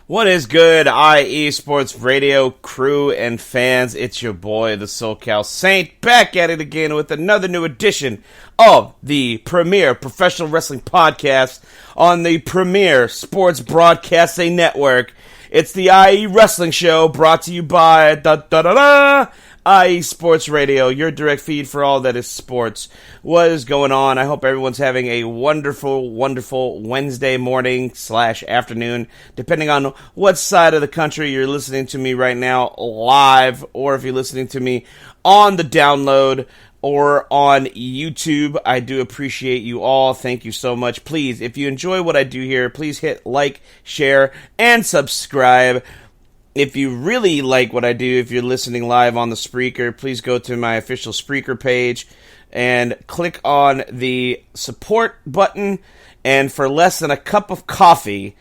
What is good, IE Sports Radio crew and fans? It's your boy, the SoCal Saint, back at it again with another new edition of the premier professional wrestling podcast on the premier sports broadcasting network. It's the IE Wrestling Show, brought to you by IE Sports Radio, your direct feed for all that is sports. What is going on? I hope everyone's having a wonderful, wonderful Wednesday morning / afternoon, depending on what side of the country you're listening to me right now, live, or if you're listening to me on the download or on YouTube. I do appreciate you all. Thank you so much. Please, if you enjoy what I do here, please hit like, share, and subscribe. If you really like what I do, if you're listening live on the Spreaker, please go to my official Spreaker page and click on the support button. And for less than a cup of coffee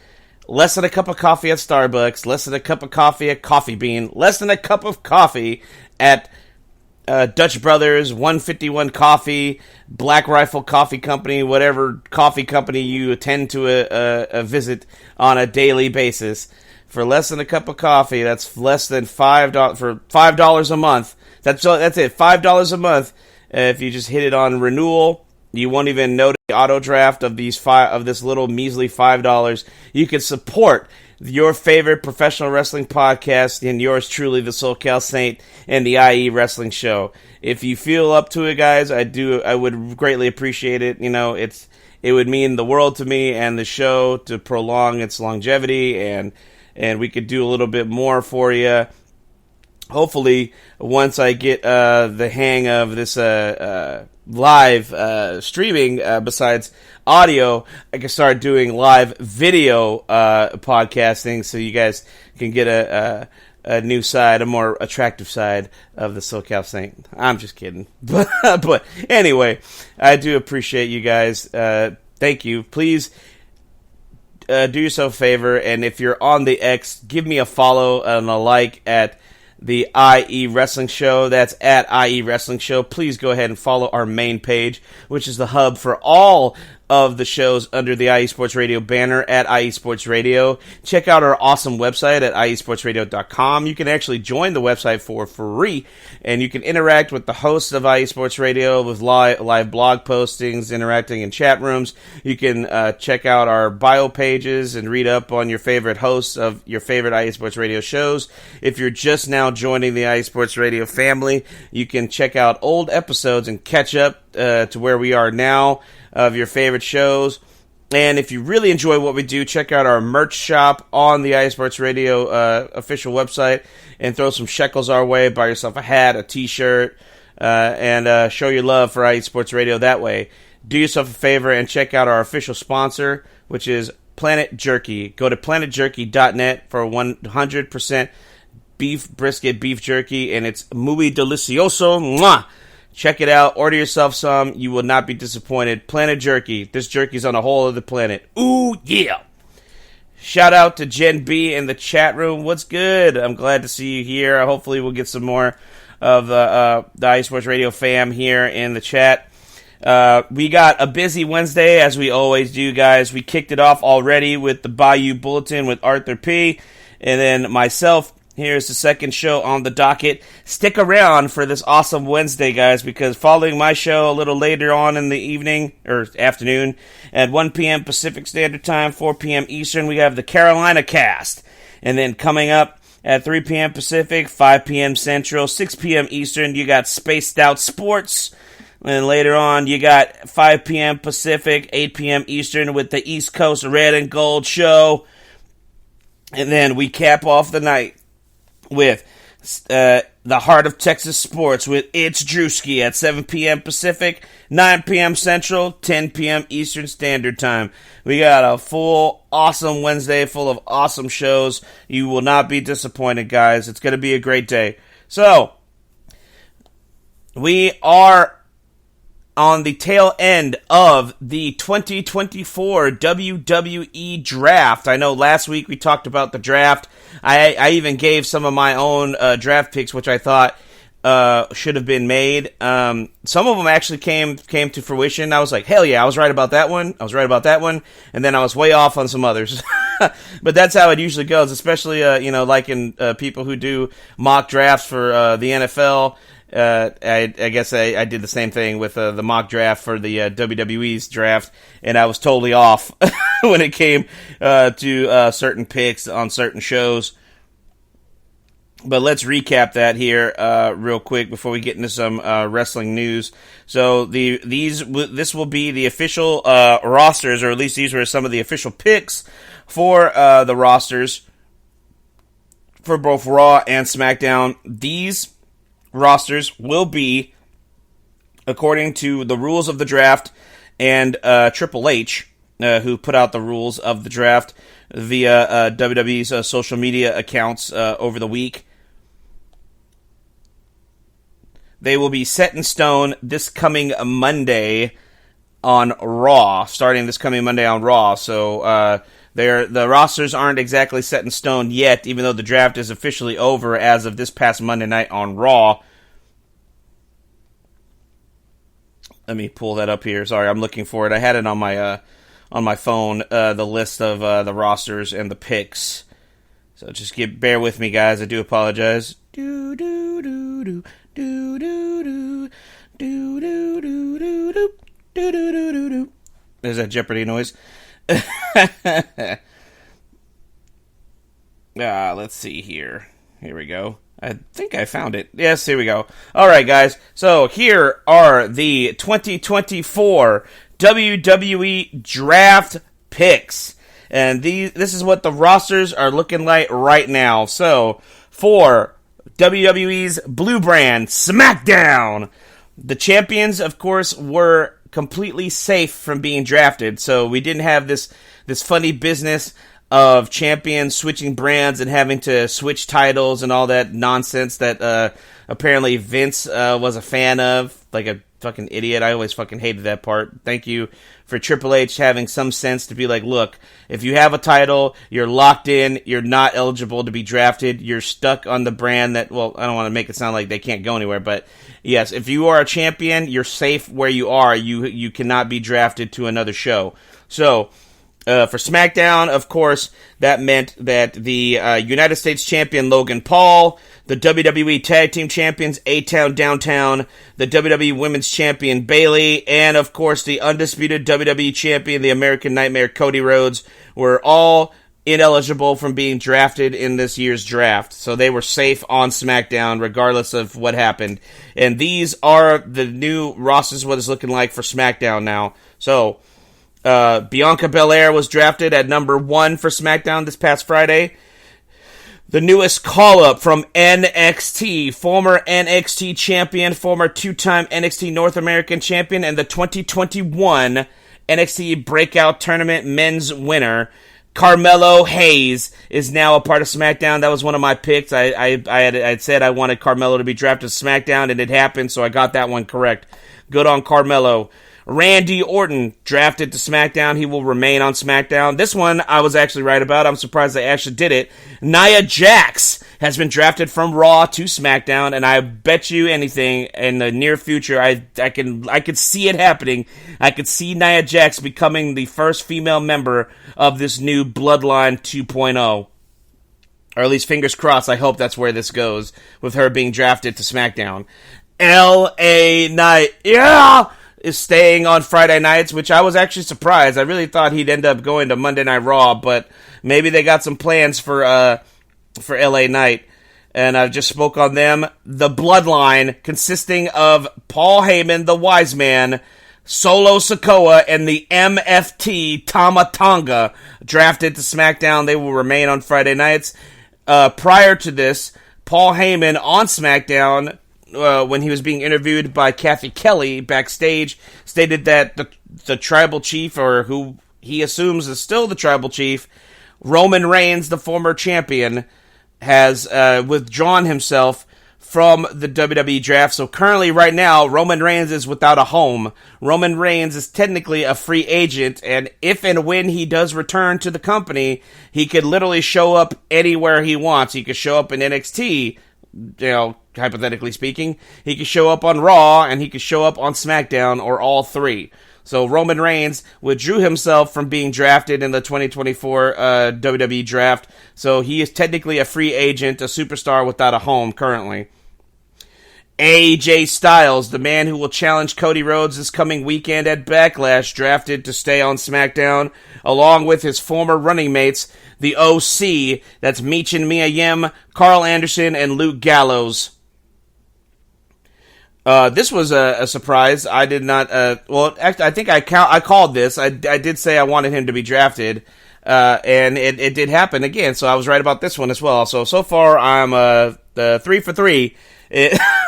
at Starbucks, less than a cup of coffee at Coffee Bean, less than a cup of coffee at Dutch Brothers, 151 Coffee, Black Rifle Coffee Company, whatever coffee company you attend to visit on a daily basis. For less than a cup of coffee, that's less than $5 for $5 a month. That's it, $5 a month. If you just hit it on renewal, you won't even notice the auto draft of this little measly $5. You can support your favorite professional wrestling podcast and yours truly, the SoCal Saint and the IE Wrestling Show. If you feel up to it, guys, I would greatly appreciate it. You know, it would mean the world to me and the show to prolong its longevity, and we could do a little bit more for you. Hopefully, once I get the hang of this live streaming, besides audio, I can start doing live video podcasting, so you guys can get a new side, a more attractive side of the SoCal Saint. I'm just kidding. But anyway, I do appreciate you guys. Thank you. Please do yourself a favor, and if you're on the X, give me a follow and a like at the IE Wrestling Show. That's at IE Wrestling Show. Please go ahead and follow our main page, which is the hub for all of the shows under the IE Sports Radio banner at IE Sports Radio. Check out our awesome website at iesportsradio.com. You can actually join the website for free, and you can interact with the hosts of IE Sports Radio with live blog postings, interacting in chat rooms. You can check out our bio pages and read up on your favorite hosts of your favorite IE Sports Radio shows. If you're just now joining the IE Sports Radio family, you can check out old episodes and catch up to where we are now of your favorite shows. And if you really enjoy what we do, check out our merch shop on the IE Sports Radio official website and throw some shekels our way. Buy yourself a hat, a t-shirt, and show your love for IE Sports Radio that way. Do yourself a favor and check out our official sponsor, which is Planet Jerky. Go to planetjerky.net for 100% beef brisket beef jerky, and it's muy delicioso. Mwah! Check it out. Order yourself some. You will not be disappointed. Planet Jerky. This jerky's on a whole other planet. Ooh, yeah. Shout out to Jen B in the chat room. What's good? I'm glad to see you here. Hopefully we'll get some more of the IE Sports Radio fam here in the chat. We got a busy Wednesday, as we always do, guys. We kicked it off already with the Bayou Bulletin with Arthur P. And then myself. Here's the second show on the docket. Stick around for this awesome Wednesday, guys, because following my show a little later on in the evening, or afternoon, at 1 p.m. Pacific Standard Time, 4 p.m. Eastern, we have the Carolina Cast. And then coming up at 3 p.m. Pacific, 5 p.m. Central, 6 p.m. Eastern, you got Spaced Out Sports. And later on, you got 5 p.m. Pacific, 8 p.m. Eastern with the East Coast Red and Gold Show. And then we cap off the night with the Heart of Texas Sports with It's Drewski at 7 p.m. Pacific, 9 p.m. Central, 10 p.m. Eastern Standard Time. We got a full, awesome Wednesday full of awesome shows. You will not be disappointed, guys. It's going to be a great day. So, we are on the tail end of the 2024 WWE Draft. I know last week we talked about the draft. I even gave some of my own draft picks, which I thought should have been made. Some of them actually came to fruition. I was like, hell yeah, I was right about that one. And then I was way off on some others. But that's how it usually goes, especially, like in people who do mock drafts for the NFL. I guess I did the same thing with the mock draft for the WWE's draft, and I was totally off when it came to certain picks on certain shows. But let's recap that here real quick before we get into some wrestling news. So this will be the official rosters, or at least these were some of the official picks for the rosters for both Raw and SmackDown. These rosters will be according to the rules of the draft and Triple H, who put out the rules of the draft via WWE's social media accounts over the week. They will be set in stone this coming Monday on Raw, starting this coming Monday on Raw. So the rosters aren't exactly set in stone yet, even though the draft is officially over as of this past Monday night on Raw. Let me pull that up here. Sorry, I'm looking for it. I had it on my phone, the list of the rosters and the picks. So just bear with me, guys. I do apologize. Do do do do. Do do do do do do do do do do do do. There's that Jeopardy noise. Let's see here. Here we go. I think I found it. Yes, here we go. All right, guys. So here are the 2024 WWE Draft picks, and this is what the rosters are looking like right now. So for WWE's Blue Brand, SmackDown. The champions, of course, were completely safe from being drafted, so we didn't have this funny business of champions switching brands and having to switch titles and all that nonsense that apparently Vince was a fan of, like a fucking idiot. I always fucking hated that part. Thank you for Triple H having some sense to be like, look, if you have a title, you're locked in, you're not eligible to be drafted, you're stuck on the brand that, well, I don't want to make it sound like they can't go anywhere, but yes, if you are a champion, you're safe where you are. You cannot be drafted to another show. So, for SmackDown, of course, that meant that the United States champion Logan Paul, the WWE Tag Team Champions A-Town Downtown, the WWE Women's Champion Bayley, and of course the undisputed WWE Champion, the American Nightmare Cody Rhodes, were all ineligible from being drafted in this year's draft. So they were safe on SmackDown regardless of what happened. And these are the new rosters, what it's looking like for SmackDown now. So Bianca Belair was drafted at number 1 for SmackDown this past Friday. The newest call-up from NXT, former NXT champion, former 2-time NXT North American champion, and the 2021 NXT Breakout Tournament men's winner, Carmelo Hayes, is now a part of SmackDown. That was one of my picks. I had said I wanted Carmelo to be drafted to SmackDown, and it happened, so I got that one correct. Good on Carmelo. Randy Orton drafted to SmackDown. He will remain on SmackDown. This one I was actually right about. I'm surprised they actually did it. Nia Jax has been drafted from Raw to SmackDown, and I bet you anything in the near future, I could see it happening. I could see Nia Jax becoming the first female member of this new Bloodline 2.0. Or at least fingers crossed, I hope that's where this goes, with her being drafted to SmackDown. LA Knight, yeah! Is staying on Friday nights, which I was actually surprised. I really thought he'd end up going to Monday Night Raw, but maybe they got some plans for LA Knight, and I just spoke on them. The Bloodline, consisting of Paul Heyman, the Wise Man, Solo Sikoa, and the MFT Tama Tonga, drafted to SmackDown. They will remain on Friday nights. Prior to this, Paul Heyman on SmackDown, when he was being interviewed by Kathy Kelly backstage, stated that the tribal chief, or who he assumes is still the tribal chief, Roman Reigns, the former champion, has withdrawn himself from the WWE draft. So currently, right now, Roman Reigns is without a home. Roman Reigns is technically a free agent, and if and when he does return to the company, he could literally show up anywhere he wants. He could show up in NXT, hypothetically speaking. He could show up on Raw, and he could show up on SmackDown, or all three. So Roman Reigns withdrew himself from being drafted in the 2024 WWE draft. So he is technically a free agent, a superstar without a home currently. AJ Styles, the man who will challenge Cody Rhodes this coming weekend at Backlash, drafted to stay on SmackDown, along with his former running mates, the OC, that's Meech and Mia Yim, Carl Anderson, and Luke Gallows. This was a surprise. I did not, actually, I think I called this. I did say I wanted him to be drafted, and it did happen again, so I was right about this one as well. So far, I'm 3 for 3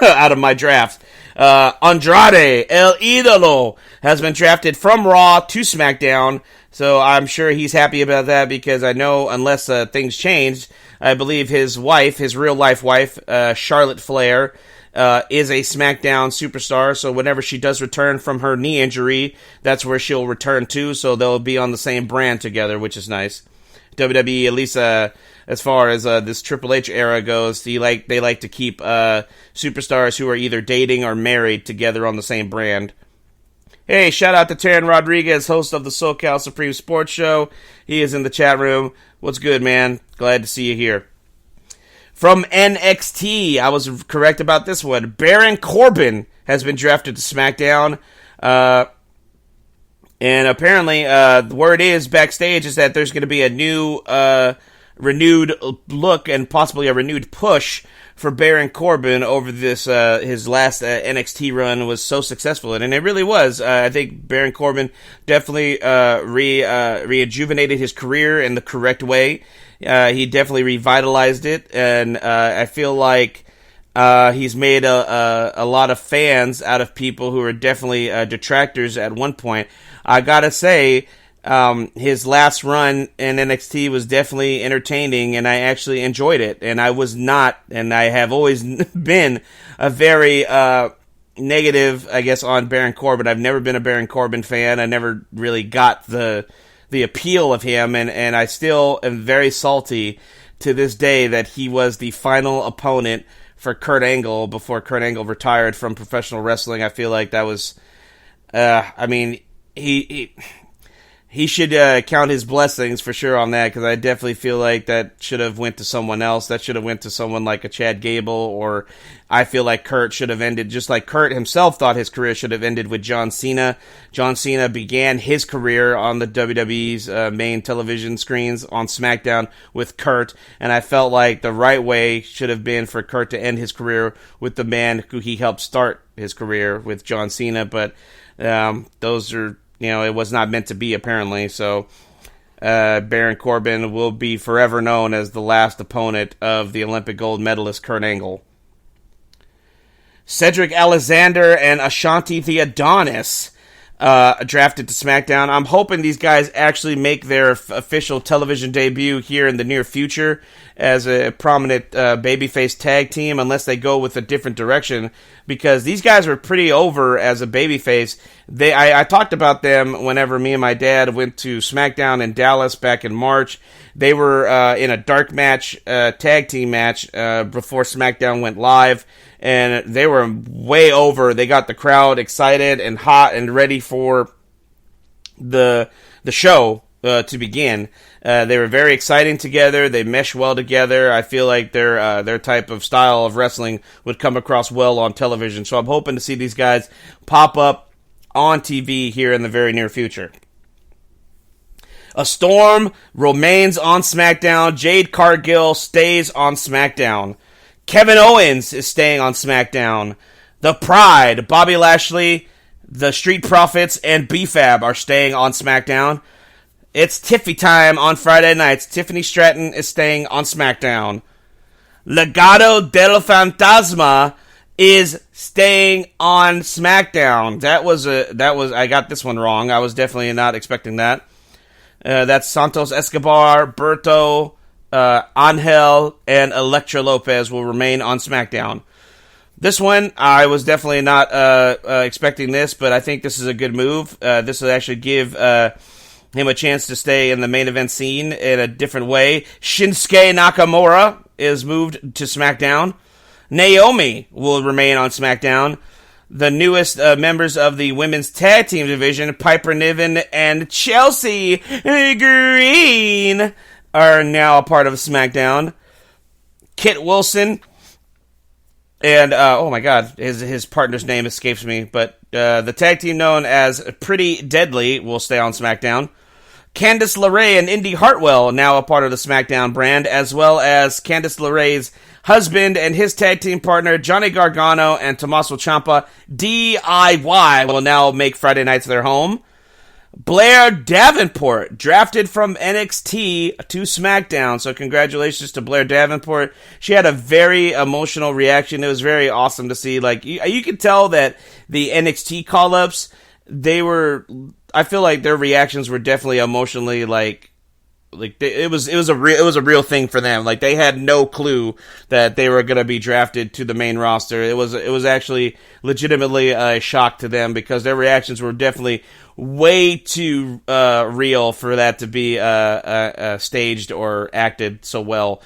out of my draft. Andrade El Idolo has been drafted from Raw to SmackDown, so I'm sure he's happy about that, because I know unless things changed, I believe his wife, his real life wife, Charlotte Flair, is a SmackDown superstar, so whenever she does return from her knee injury, that's where she'll return to, so they'll be on the same brand together, which is nice. WWE, at least as far as this Triple H era goes, they like to keep superstars who are either dating or married together on the same brand. Hey, shout out to Taryn Rodriguez, host of the SoCal Supreme Sports Show. He is in the chat room. What's good, man? Glad to see you here. From NXT, I was correct about this one. Baron Corbin has been drafted to SmackDown. And apparently, the word is backstage is that there's going to be a new, renewed look and possibly a renewed push for Baron Corbin over this, his last NXT run was so successful. And it really was. I think Baron Corbin definitely rejuvenated his career in the correct way. He definitely revitalized it. And I feel like he's made a lot of fans out of people who were definitely detractors at one point. I gotta say, his last run in NXT was definitely entertaining, and I actually enjoyed it. And I was not, and I have always been a very negative, I guess, on Baron Corbin. I've never been a Baron Corbin fan. I never really got the appeal of him, and I still am very salty to this day that he was the final opponent for Kurt Angle before Kurt Angle retired from professional wrestling. I feel like that was, he should count his blessings for sure on that, because I definitely feel like that should have went to someone else. That should have went to someone like a Chad Gable, or I feel like Kurt should have ended, just like Kurt himself thought his career should have ended with John Cena. John Cena began his career on the WWE's main television screens on SmackDown with Kurt, and I felt like the right way should have been for Kurt to end his career with the man who he helped start his career with, John Cena, but those are, it was not meant to be, apparently. So Baron Corbin will be forever known as the last opponent of the Olympic gold medalist Kurt Angle. Cedric Alexander and Ashanti the Adonis drafted to SmackDown. I'm hoping these guys actually make their official television debut here in the near future as a prominent babyface tag team, unless they go with a different direction, because these guys were pretty over as a babyface. I talked about them whenever me and my dad went to SmackDown in Dallas back in March. They were in a dark match, tag team match, before SmackDown went live, and they were way over. They got the crowd excited and hot and ready for the show to begin. They were very exciting together. They mesh well together. I feel like their type of style of wrestling would come across well on television. So I'm hoping to see these guys pop up on TV here in the very near future. A Storm remains on SmackDown. Jade Cargill stays on SmackDown. Kevin Owens is staying on SmackDown. The Pride, Bobby Lashley, the Street Profits, and B-Fab are staying on SmackDown. It's Tiffy time on Friday nights. Tiffany Stratton is staying on SmackDown. Legado del Fantasma is staying on SmackDown. That was I got this one wrong. I was definitely not expecting that. That's Santos Escobar, Berto, Angel, and Elektra Lopez will remain on SmackDown. This one, I was definitely not expecting this, but I think this is a good move. This will actually give him a chance to stay in the main event scene in a different way. Shinsuke Nakamura is moved to SmackDown. Naomi will remain on SmackDown. The newest members of the women's tag team division, Piper Niven and Chelsea Green, are now a part of SmackDown. Kit Wilson and, oh my god, his partner's name escapes me, but the tag team known as Pretty Deadly will stay on SmackDown. Candice LeRae and Indy Hartwell, now a part of the SmackDown brand, as well as Candice LeRae's husband and his tag team partner, Johnny Gargano and Tommaso Ciampa, DIY, will now make Friday nights their home. Blair Davenport, drafted from NXT to SmackDown, so congratulations to Blair Davenport. She had a very emotional reaction. It was very awesome to see. Like, you could tell that the NXT call-ups, I feel like their reactions were definitely emotionally it was a real thing for them. Like, they had no clue that they were going to be drafted to the main roster. It was actually legitimately a shock to them because their reactions were definitely way too real for that to be staged or acted so well.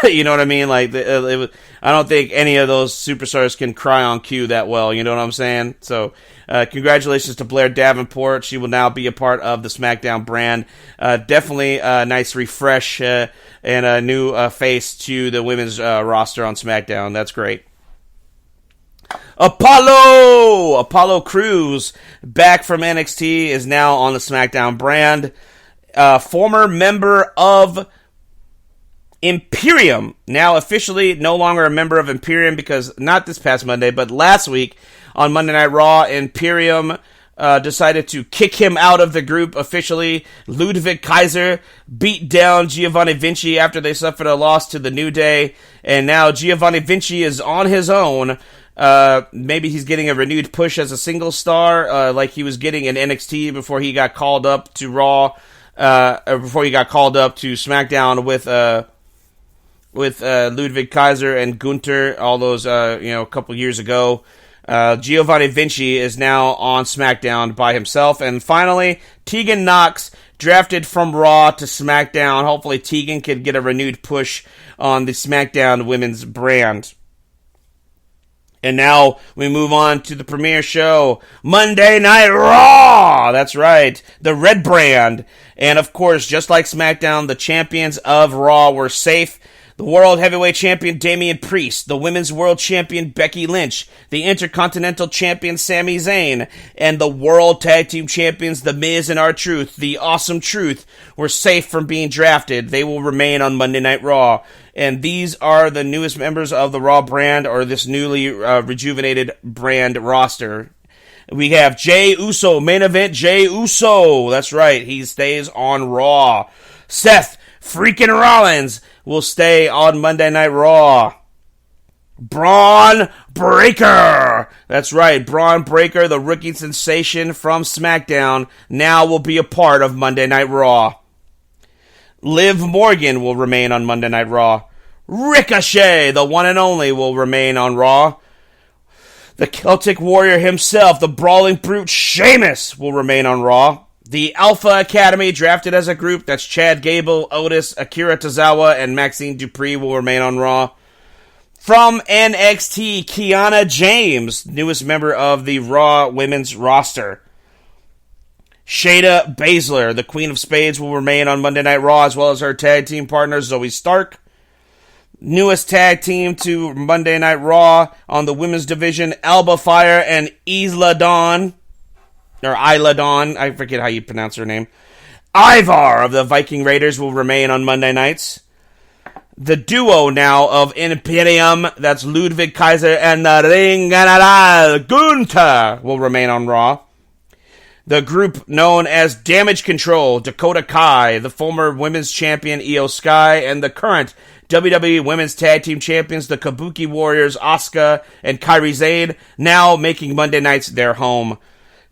You know what I mean? Like, I don't think any of those superstars can cry on cue that well. You know what I'm saying? So, congratulations to Blair Davenport. She will now be a part of the SmackDown brand. Definitely a nice refresh and a new face to the women's roster on SmackDown. That's great. Apollo Crews, back from NXT, is now on the SmackDown brand. Former member of Imperium, now officially no longer a member of Imperium because not this past Monday, but last week on Monday Night Raw, Imperium decided to kick him out of the group officially. Ludwig Kaiser beat down Giovanni Vinci after they suffered a loss to the New Day, and now Giovanni Vinci is on his own. Maybe he's getting a renewed push as a single star, like he was getting in NXT before he got called up to Raw, or before he got called up to SmackDown with Ludwig Kaiser and Gunther, all those, a couple years ago. Giovanni Vinci is now on SmackDown by himself. And finally, Tegan Nox, drafted from Raw to SmackDown. Hopefully Tegan can get a renewed push on the SmackDown women's brand. And now we move on to the premiere show, Monday Night Raw. That's right, the Red Brand. And of course, just like SmackDown, the champions of Raw were safe. The World Heavyweight Champion Damian Priest, the Women's World Champion Becky Lynch, the Intercontinental Champion Sami Zayn, and the World Tag Team Champions The Miz and R-Truth, the Awesome Truth, were safe from being drafted. They will remain on Monday Night Raw. And these are the newest members of the Raw brand, or this newly rejuvenated brand roster. We have Jey Uso, main event Jey Uso. That's right, he stays on Raw. Seth freaking Rollins will stay on Monday Night Raw. Braun Breaker. That's right, Braun Breaker, the rookie sensation from SmackDown, now will be a part of Monday Night Raw. Liv Morgan will remain on Monday Night Raw. Ricochet, the one and only, will remain on Raw. The Celtic Warrior himself, the Brawling Brute Sheamus, will remain on Raw. The Alpha Academy, drafted as a group, that's Chad Gable, Otis, Akira Tozawa, and Maxine Dupree, will remain on Raw. From NXT, Kiana James, newest member of the Raw women's roster. Shayna Baszler, the Queen of Spades, will remain on Monday Night Raw, as well as her tag team partner, Zoe Stark. Newest tag team to Monday Night Raw on the women's division, Alba Fire and Isla Dawn. Or Isla Dawn, I forget how you pronounce her name. Ivar of the Viking Raiders will remain on Monday nights. The duo now of Imperium, that's Ludwig Kaiser and the Ring General Gunther, will remain on Raw. The group known as Damage Control, Dakota Kai, the former women's champion Io Sky, and the current WWE Women's Tag Team Champions, the Kabuki Warriors, Asuka and Kairi Sane, now making Monday nights their home.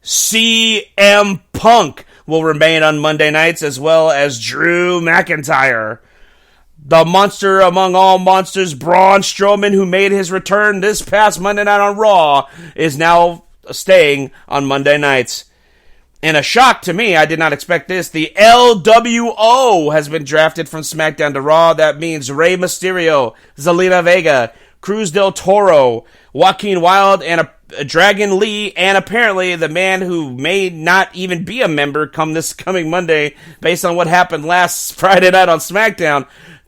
CM Punk will remain on Monday nights, as well as Drew McIntyre. The monster among all monsters, Braun Strowman, who made his return this past Monday night on Raw, is now staying on Monday nights. In a shock to me, I did not expect this, the LWO has been drafted from SmackDown to Raw. That means Rey Mysterio, Zelina Vega, Cruz del Toro, Joaquin Wilde, and Dragon Lee, and apparently the man who may not even be a member come this coming Monday, based on what happened last Friday night on SmackDown,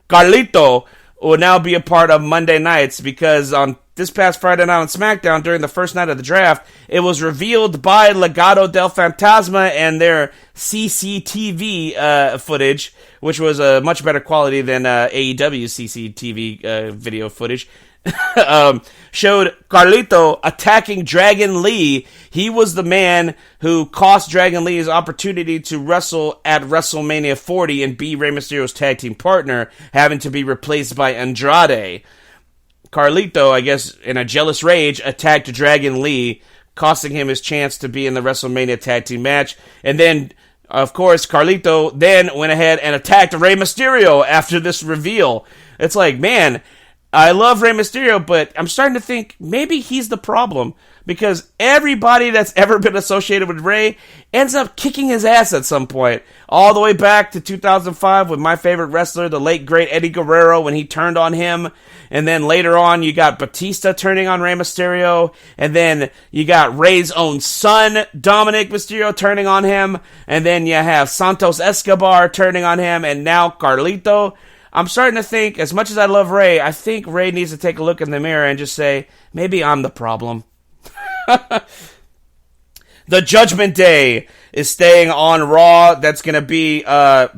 Carlito, will now be a part of Monday nights, because on this past Friday night on SmackDown, during the first night of the draft, it was revealed by Legado del Fantasma and their CCTV footage, which was a much better quality than AEW's CCTV video footage, showed Carlito attacking Dragon Lee. He was the man who cost Dragon Lee his opportunity to wrestle at WrestleMania 40 and be Rey Mysterio's tag team partner, having to be replaced by Andrade. Carlito, I guess, in a jealous rage, attacked Dragon Lee, costing him his chance to be in the WrestleMania tag team match. And then, of course, Carlito then went ahead and attacked Rey Mysterio after this reveal. It's like, man, I love Rey Mysterio, but I'm starting to think maybe he's the problem, because everybody that's ever been associated with Rey ends up kicking his ass at some point. All the way back to 2005 with my favorite wrestler, the late great Eddie Guerrero, when he turned on him. And then later on, you got Batista turning on Rey Mysterio. And then you got Rey's own son, Dominic Mysterio, turning on him. And then you have Santos Escobar turning on him. And now Carlito. I'm starting to think, as much as I love Rey, I think Rey needs to take a look in the mirror and just say, maybe I'm the problem. The Judgment Day is staying on Raw. That's going to be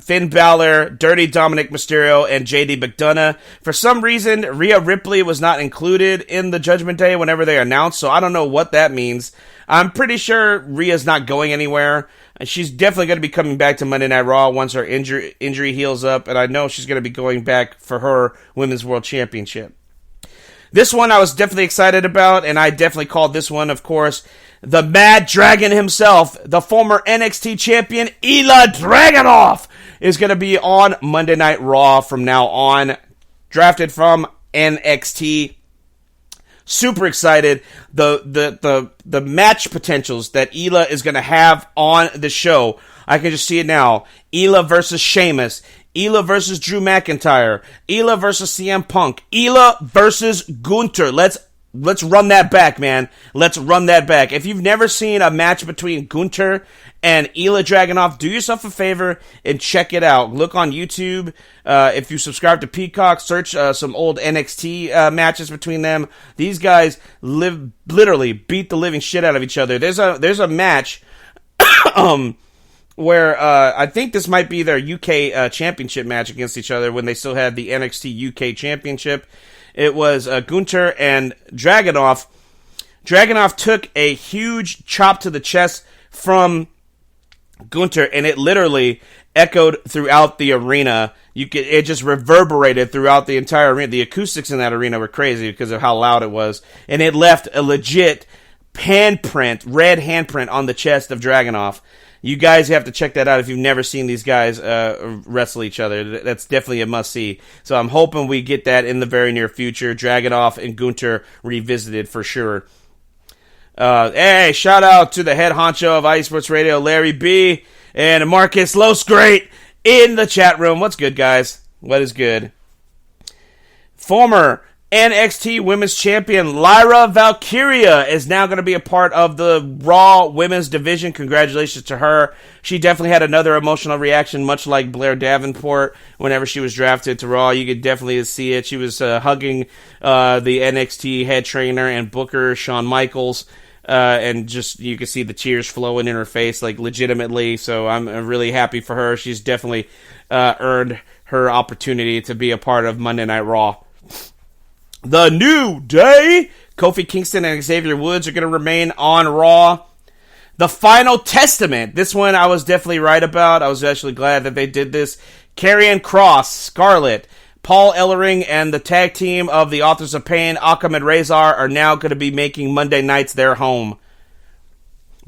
Finn Balor, Dirty Dominic Mysterio, and JD McDonough. For some reason, Rhea Ripley was not included in the Judgment Day whenever they announced, so I don't know what that means. I'm pretty sure Rhea's not going anywhere. She's definitely going to be coming back to Monday Night Raw once her injury heals up, and I know she's going to be going back for her Women's World Championship. This one I was definitely excited about, and I definitely called this one, of course, the Mad Dragon himself, the former NXT champion, Ilya Dragunov, is going to be on Monday Night Raw from now on, drafted from NXT. Super excited. The match potentials that Ilya is going to have on the show, I can just see it now. Ilya versus Sheamus. Ilya versus Drew McIntyre. Ilya versus CM Punk. Ilya versus Gunther. Let's run that back, man. Let's run that back. If you've never seen a match between Gunther and Ilya Dragunov, do yourself a favor and check it out. Look on YouTube. If you subscribe to Peacock, search some old NXT matches between them. These guys literally beat the living shit out of each other. There's a match where I think this might be their UK championship match against each other when they still had the NXT UK championship. It was Gunther and Dragunov. Dragunov took a huge chop to the chest from Gunther, and it literally echoed throughout the arena. It just reverberated throughout the entire arena. The acoustics in that arena were crazy because of how loud it was, and it left a legit red handprint on the chest of Dragunov. You guys have to check that out if you've never seen these guys wrestle each other. That's definitely a must-see. So I'm hoping we get that in the very near future. Dragunov and Gunther revisited for sure. Hey, shout out to the head honcho of IE Sports Radio, Larry B. and Marcus Los Great in the chat room. What's good, guys? What is good? Former NXT Women's Champion Lyra Valkyria is now going to be a part of the Raw Women's Division. Congratulations to her. She definitely had another emotional reaction, much like Blair Davenport whenever she was drafted to Raw. You could definitely see it. She was hugging the NXT head trainer and booker, Shawn Michaels, and just you could see the tears flowing in her face, like legitimately. So I'm really happy for her. She's definitely earned her opportunity to be a part of Monday Night Raw. The New Day, Kofi Kingston and Xavier Woods are going to remain on Raw. The Final Testament, this one I was definitely right about. I was actually glad that they did this. Karrion Kross, Scarlett, Paul Ellering, and the tag team of the Authors of Pain, Akam and Razor, are now going to be making Monday nights their home.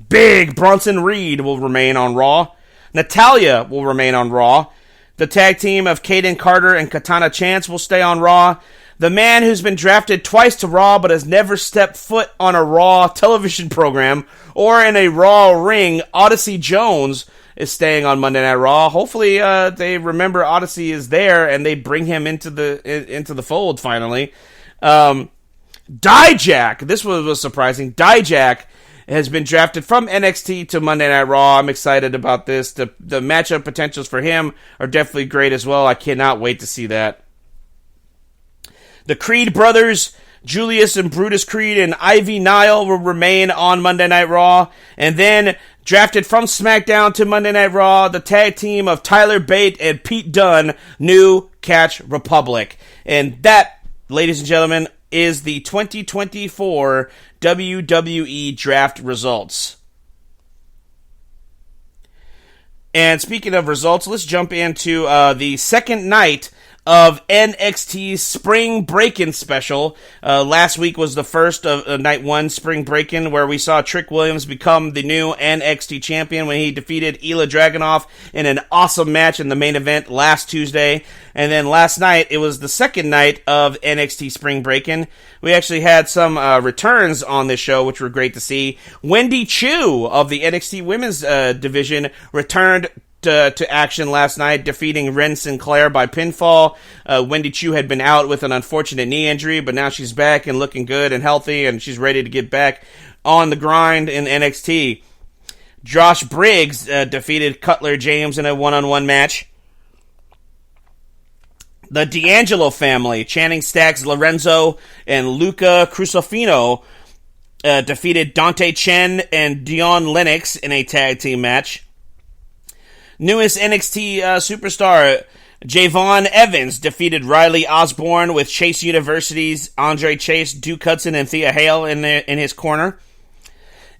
Big Bronson Reed will remain on Raw. Natalya will remain on Raw. The tag team of Kaden Carter and Katana Chance will stay on Raw. The man who's been drafted twice to Raw but has never stepped foot on a Raw television program or in a Raw ring, Odyssey Jones, is staying on Monday Night Raw. Hopefully they remember Odyssey is there and they bring him into the fold finally. Dijak, this was surprising. Dijak has been drafted from NXT to Monday Night Raw. I'm excited about this. The matchup potentials for him are definitely great as well. I cannot wait to see that. The Creed brothers, Julius and Brutus Creed and Ivy Nile, will remain on Monday Night Raw. And then, drafted from SmackDown to Monday Night Raw, the tag team of Tyler Bate and Pete Dunne, New Catch Republic. And that, ladies and gentlemen, is the 2024 WWE Draft results. And speaking of results, let's jump into the second night of NXT's Spring Break-In special. Last week was the first of Night 1 Spring Break-In, where we saw Trick Williams become the new NXT champion when he defeated Ilya Dragunov in an awesome match in the main event last Tuesday. And then last night, it was the second night of NXT Spring Break-In. We actually had some returns on this show, which were great to see. Wendy Chu of the NXT Women's Division returned to action last night, defeating Ren Sinclair by pinfall. Wendy Chu had been out with an unfortunate knee injury, but now she's back and looking good and healthy, and she's ready to get back on the grind in NXT. Josh Briggs defeated Cutler James in a one-on-one match. The D'Angelo family, Channing Stacks Lorenzo and Luca Crusofino, defeated Dante Chen and Dion Lennox in a tag team match. Newest NXT superstar Javon Evans defeated Riley Osborne with Chase University's Andre Chase, Duke Hudson, and Thea Hale in his corner.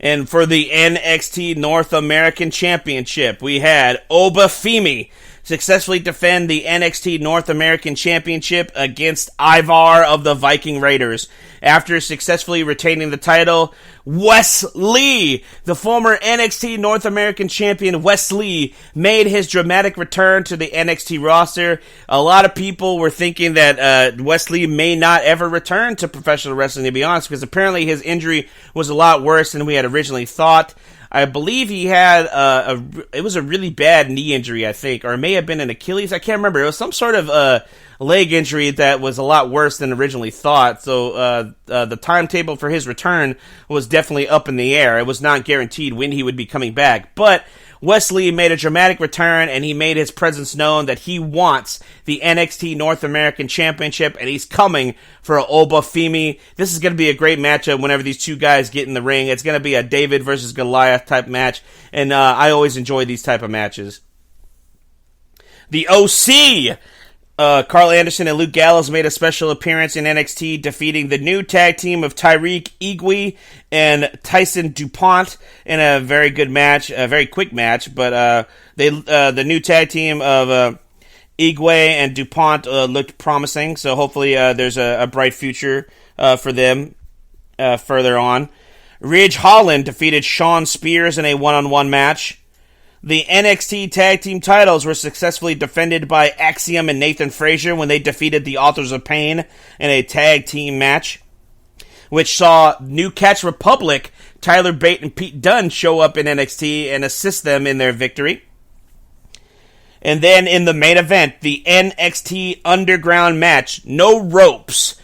And for the NXT North American Championship, we had Oba Femi successfully defend the NXT North American Championship against Ivar of the Viking Raiders. After successfully retaining the title, Wes Lee, the former NXT North American champion Wes Lee, made his dramatic return to the NXT roster. A lot of people were thinking that Wes Lee may not ever return to professional wrestling, to be honest, because apparently his injury was a lot worse than we had originally thought. I believe he had it was a really bad knee injury, I think, or it may have been an Achilles. I can't remember. It was some sort of leg injury that was a lot worse than originally thought. So the timetable for his return was definitely up in the air. It was not guaranteed when he would be coming back. But Wesley made a dramatic return, and he made his presence known that he wants the NXT North American Championship, and he's coming for Oba Femi. This is going to be a great matchup whenever these two guys get in the ring. It's going to be a David versus Goliath type match, and I always enjoy these type of matches. The OC! Carl Anderson and Luke Gallows made a special appearance in NXT, defeating the new tag team of Tyreek Igwe and Tyson DuPont in a very good match, a very quick match. But the new tag team of Igwe and DuPont looked promising, so hopefully there's a bright future for them further on. Ridge Holland defeated Sean Spears in a one-on-one match. The NXT Tag Team titles were successfully defended by Axiom and Nathan Frazier when they defeated the Authors of Pain in a tag team match, which saw New Catch Republic, Tyler Bate and Pete Dunne show up in NXT and assist them in their victory. And then in the main event, the NXT Underground match, no ropes,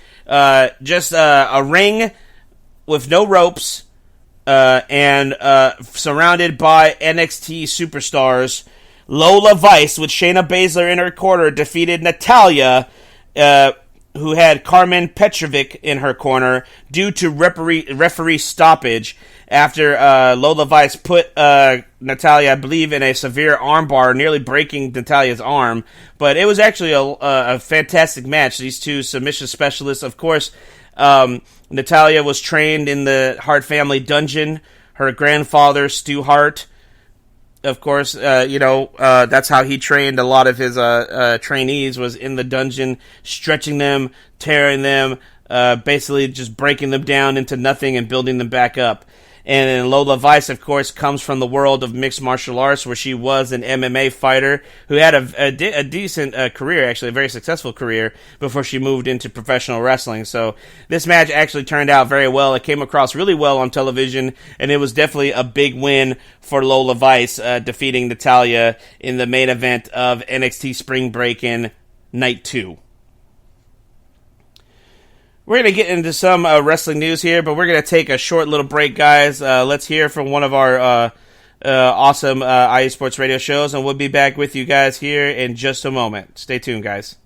just a ring with no ropes, and surrounded by NXT superstars. Lola Vice, with Shayna Baszler in her corner, defeated Natalya, who had Carmen Petrovic in her corner, due to referee stoppage after Lola Vice put Natalya, I believe, in a severe armbar, nearly breaking Natalya's arm. But it was actually a fantastic match. These two submission specialists, of course, Natalya was trained in the Hart family dungeon. Her grandfather, Stu Hart, of course, that's how he trained a lot of his trainees, was in the dungeon, stretching them, tearing them, basically just breaking them down into nothing and building them back up. And then Lola Vice, of course, comes from the world of mixed martial arts, where she was an MMA fighter who had a decent career, actually a very successful career, before she moved into professional wrestling. So this match actually turned out very well. It came across really well on television, and it was definitely a big win for Lola Vice, defeating Natalya in the main event of NXT Spring Break-In Night 2. We're going to get into some wrestling news here, but we're going to take a short little break, guys. Let's hear from one of our awesome IE Sports Radio shows, and we'll be back with you guys here in just a moment. Stay tuned, guys.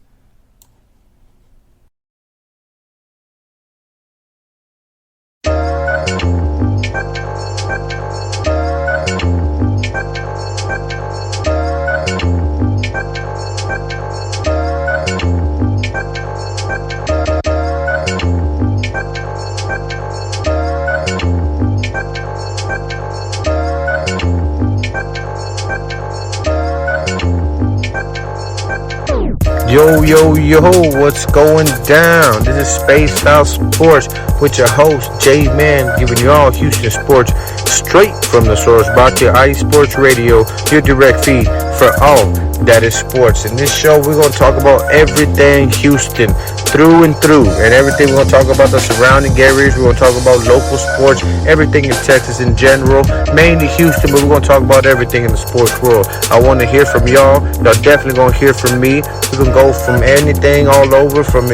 Yo, yo, yo, what's going down? This is Spaced Out Sports with your host, J-Man, giving you all Houston sports straight from the source. Brought to you IE Sports Radio, your direct feed for all that is sports. In this show, we're going to talk about everything Houston, through and through, and everything. We're going to talk about the surrounding areas. We're going to talk about local sports, everything in Texas in general, mainly Houston, but we're going to talk about everything in the sports world. I want to hear from y'all. Y'all definitely going to hear from me. We're going to go from anything all over, from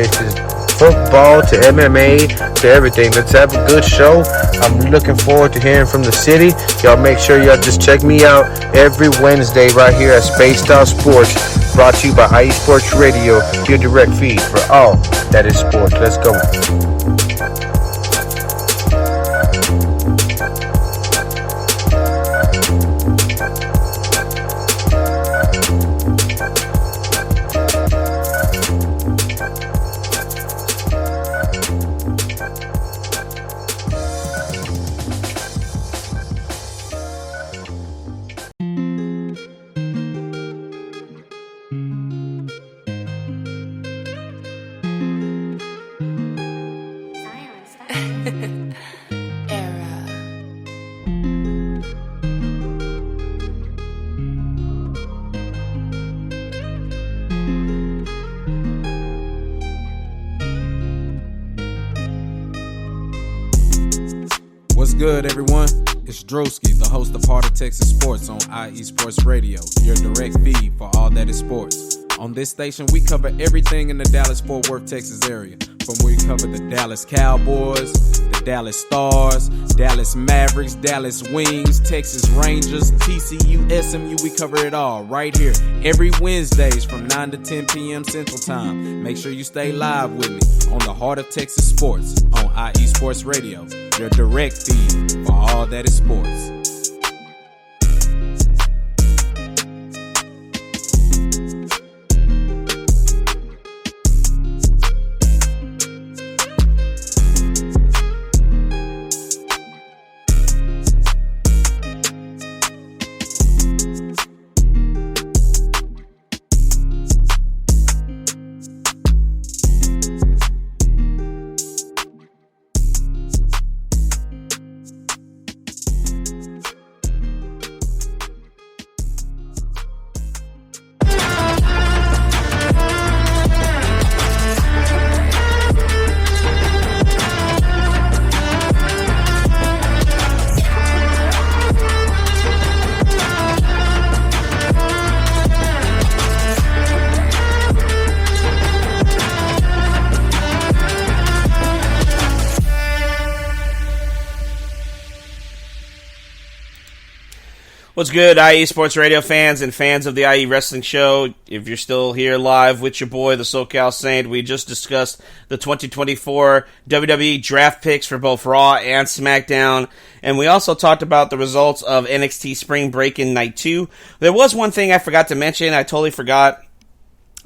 football to MMA to everything. Let's have a good show. I'm looking forward to hearing from the city. Y'all make sure y'all just check me out every Wednesday right here at Spaced Out Sports, brought to you by IE Sports Radio, your direct feed for all that is sports. Let's go. What's good, everyone? It's Drewski, the host of Heart of Texas Sports on IE Sports Radio, your direct feed for all that is sports. On this station, we cover everything in the Dallas-Fort Worth, Texas area. From we cover the Dallas Cowboys, the Dallas Stars, Dallas Mavericks, Dallas Wings, Texas Rangers, TCU, SMU, we cover it all right here every Wednesdays from 9 to 10 p.m. Central Time. Make sure you stay live with me on the Heart of Texas Sports on IE Sports Radio, your direct feed for all that is sports. What's good, IE Sports Radio fans and fans of the IE Wrestling Show? If you're still here live with your boy, the SoCal Saint, we just discussed the 2024 WWE draft picks for both Raw and SmackDown, and we also talked about the results of NXT Spring Break in Night 2. There was one thing I forgot to mention. I totally forgot.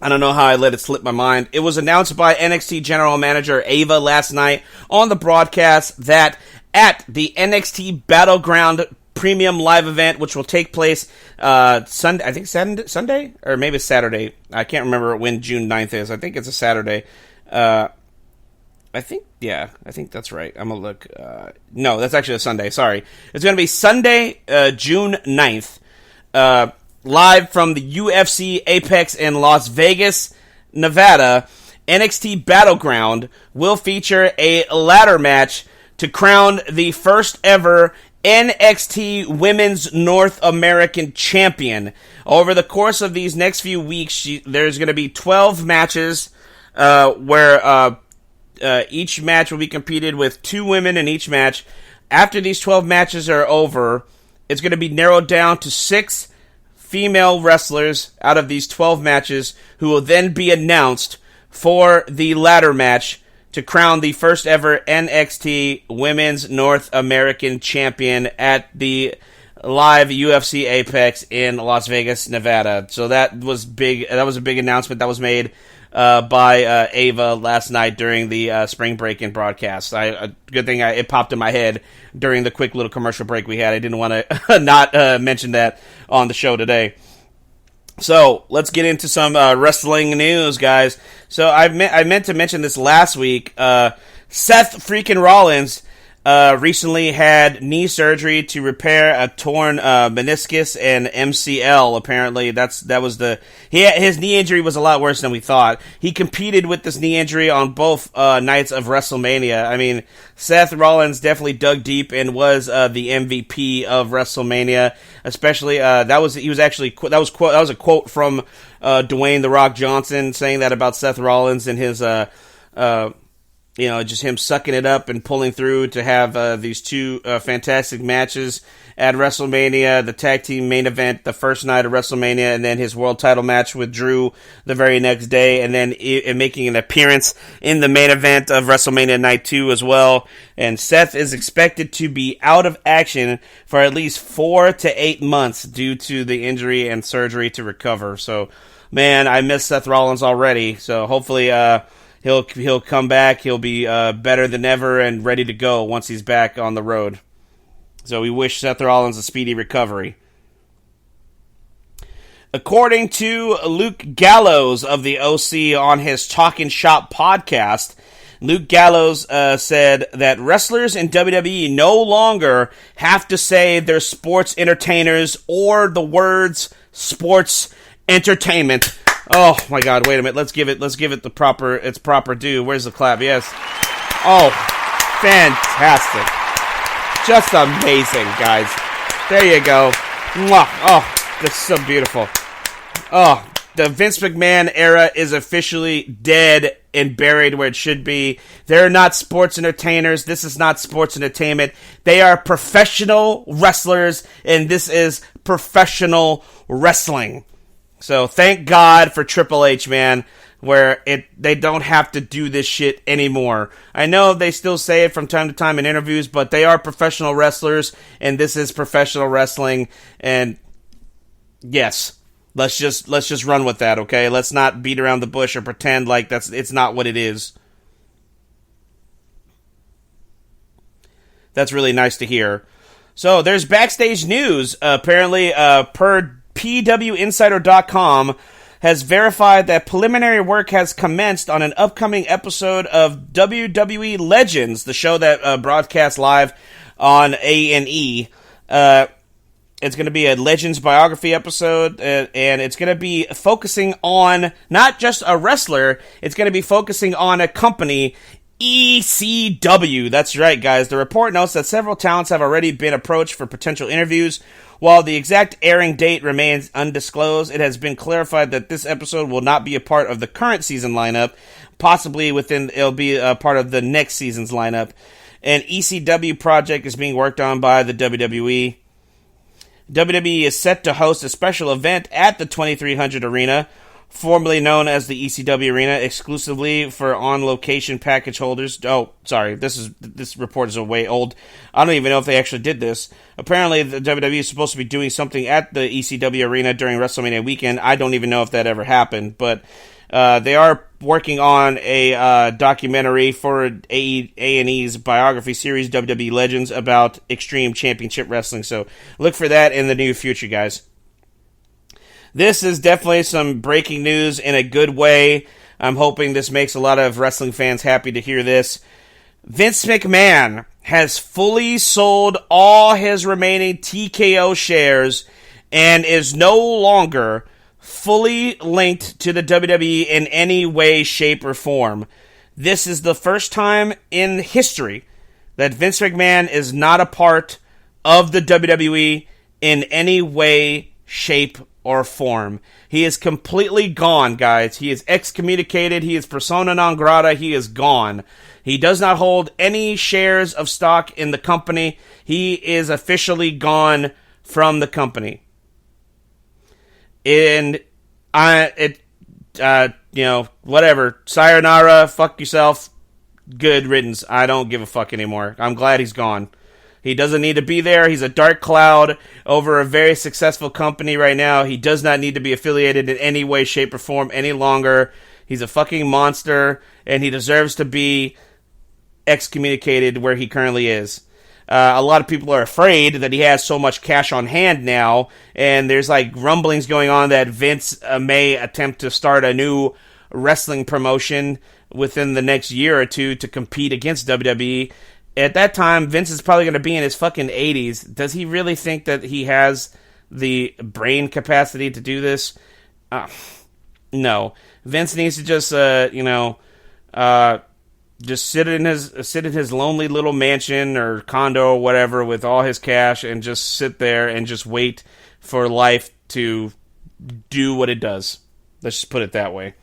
I don't know how I let it slip my mind. It was announced by NXT General Manager Ava last night on the broadcast that at the NXT Battleground Premium Live event, which will take place Sunday, I think Sunday, or maybe it's Saturday. I can't remember when June 9th is. I think it's a Saturday. I think that's right. I'm going to look. No, that's actually a Sunday. Sorry. It's going to be Sunday, June 9th, live from the UFC Apex in Las Vegas, Nevada. NXT Battleground will feature a ladder match to crown the first ever NXT Women's North American Champion. Over the course of these next few weeks, there's going to be 12 matches where Each match will be competed with 2 women in each match. After these 12 matches are over, it's going to be narrowed down to 6 female wrestlers out of these 12 matches who will then be announced for the ladder match to crown the first ever NXT Women's North American Champion at the live UFC Apex in Las Vegas, Nevada. So that was big. That was a big announcement that was made by Ava last night during the spring break-in broadcast. Good thing it popped in my head during the quick little commercial break we had. I didn't want to not mention that on the show today. So let's get into some wrestling news, guys. So I meant to mention this last week. Seth freaking Rollins recently had knee surgery to repair a torn meniscus and MCL. Apparently, his knee injury was a lot worse than we thought. He competed with this knee injury on both nights of WrestleMania. I mean, Seth Rollins definitely dug deep and was the MVP of WrestleMania. Especially that was a quote from Dwayne "The Rock" Johnson saying that about Seth Rollins and his just him sucking it up and pulling through to have these 2 fantastic matches at WrestleMania, the tag team main event the first night of WrestleMania, and then his world title match with Drew the very next day, and then making an appearance in the main event of WrestleMania Night 2 as well. And Seth is expected to be out of action for at least 4 to 8 months due to the injury and surgery to recover. So, man, I miss Seth Rollins already. So hopefully, He'll come back. He'll be better than ever and ready to go once he's back on the road. So we wish Seth Rollins a speedy recovery. According to Luke Gallows of the OC on his Talkin' Shop podcast, Luke Gallows said that wrestlers in WWE no longer have to say they're sports entertainers or the words sports entertainment. Oh my God! Wait a minute. Let's give it its proper due. Where's the clap? Yes. Oh, fantastic! Just amazing, guys. There you go. Mwah. Oh, that's so beautiful. Oh, the Vince McMahon era is officially dead and buried where it should be. They're not sports entertainers. This is not sports entertainment. They are professional wrestlers, and this is professional wrestling. So thank God for Triple H, man, where they don't have to do this shit anymore. I know they still say it from time to time in interviews, but they are professional wrestlers, and this is professional wrestling. And yes, let's just run with that, okay? Let's not beat around the bush or pretend like it's not what it is. That's really nice to hear. So there's backstage news. Apparently, per PWInsider.com has verified that preliminary work has commenced on an upcoming episode of WWE Legends, the show that broadcasts live on A&E. It's going to be a Legends biography episode, and it's going to be focusing on not just a wrestler, it's going to be focusing on a company, ECW. That's right, guys. The report notes that several talents have already been approached for potential interviews. While the exact airing date remains undisclosed, it has been clarified that this episode will not be a part of the current season lineup. Possibly it'll be a part of the next season's lineup. An ECW project is being worked on by the WWE. WWE is set to host a special event at the 2300 Arena, formerly known as the ECW Arena, exclusively for on-location package holders. Oh, sorry, this report is way old. I don't even know if they actually did this. Apparently, the WWE is supposed to be doing something at the ECW Arena during WrestleMania weekend. I don't even know if that ever happened, but they are working on a documentary for A&E's biography series, WWE Legends, about Extreme Championship Wrestling. So look for that in the near future, guys. This is definitely some breaking news in a good way. I'm hoping this makes a lot of wrestling fans happy to hear this. Vince McMahon has fully sold all his remaining TKO shares and is no longer fully linked to the WWE in any way, shape, or form. This is the first time in history that Vince McMahon is not a part of the WWE in any way, shape, or form. He is completely gone, guys. He is excommunicated. He is persona non grata. He is gone. He does not hold any shares of stock in the company. He is officially gone from the company. And whatever. Sayonara, fuck yourself. Good riddance. I don't give a fuck anymore. I'm glad he's gone. He doesn't need to be there. He's a dark cloud over a very successful company right now. He does not need to be affiliated in any way, shape, or form any longer. He's a fucking monster, and he deserves to be excommunicated where he currently is. A lot of people are afraid that he has so much cash on hand now, and there's like rumblings going on that Vince may attempt to start a new wrestling promotion within the next year or two to compete against WWE. At that time, Vince is probably going to be in his fucking 80s. Does he really think that he has the brain capacity to do this? No. Vince needs to just, just sit in his lonely little mansion or condo or whatever with all his cash and just sit there and just wait for life to do what it does. Let's just put it that way.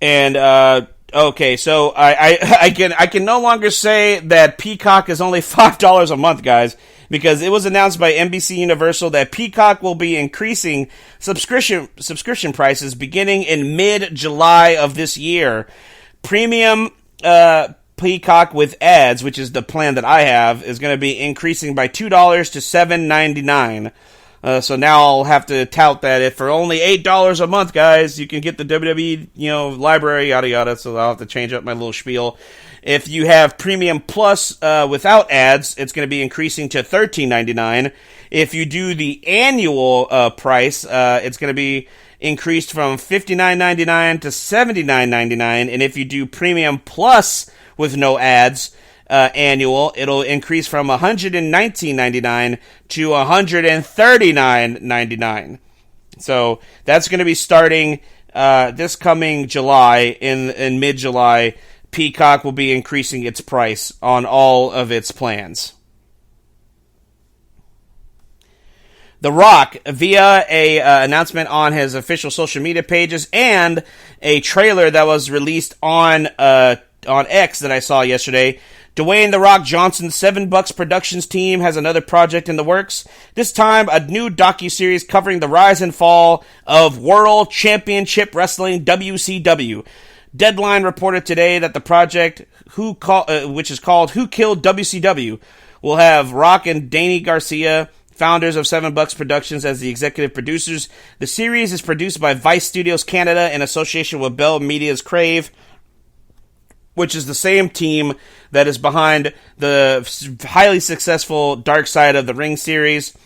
And okay, so I can no longer say that Peacock is only $5 a month, guys, because it was announced by NBC Universal that Peacock will be increasing subscription prices beginning in mid-July of this year. Premium Peacock with ads, which is the plan that I have, is going to be increasing by $2 to $7.99. So now I'll have to tout that if for only $8 a month, guys, you can get the WWE, library, yada yada. So I'll have to change up my little spiel. If you have Premium Plus without ads, it's going to be increasing to $13.99. If you do the annual price, it's going to be increased from $59.99 to $79.99. And if you do Premium Plus with no ads, annual, it'll increase from $119.99 to $139.99. So that's going to be starting this coming July. In mid-July, Peacock will be increasing its price on all of its plans. The Rock, via a announcement on his official social media pages and a trailer that was released on X that I saw yesterday, Dwayne "The Rock" Johnson's $7 Productions team has another project in the works. This time, a new docuseries covering the rise and fall of World Championship Wrestling WCW. Deadline reported today that the project, which is called Who Killed WCW, will have Rock and Danny Garcia, founders of $7 Productions, as the executive producers. The series is produced by Vice Studios Canada in association with Bell Media's Crave, which is the same team that is behind the highly successful Dark Side of the Ring series.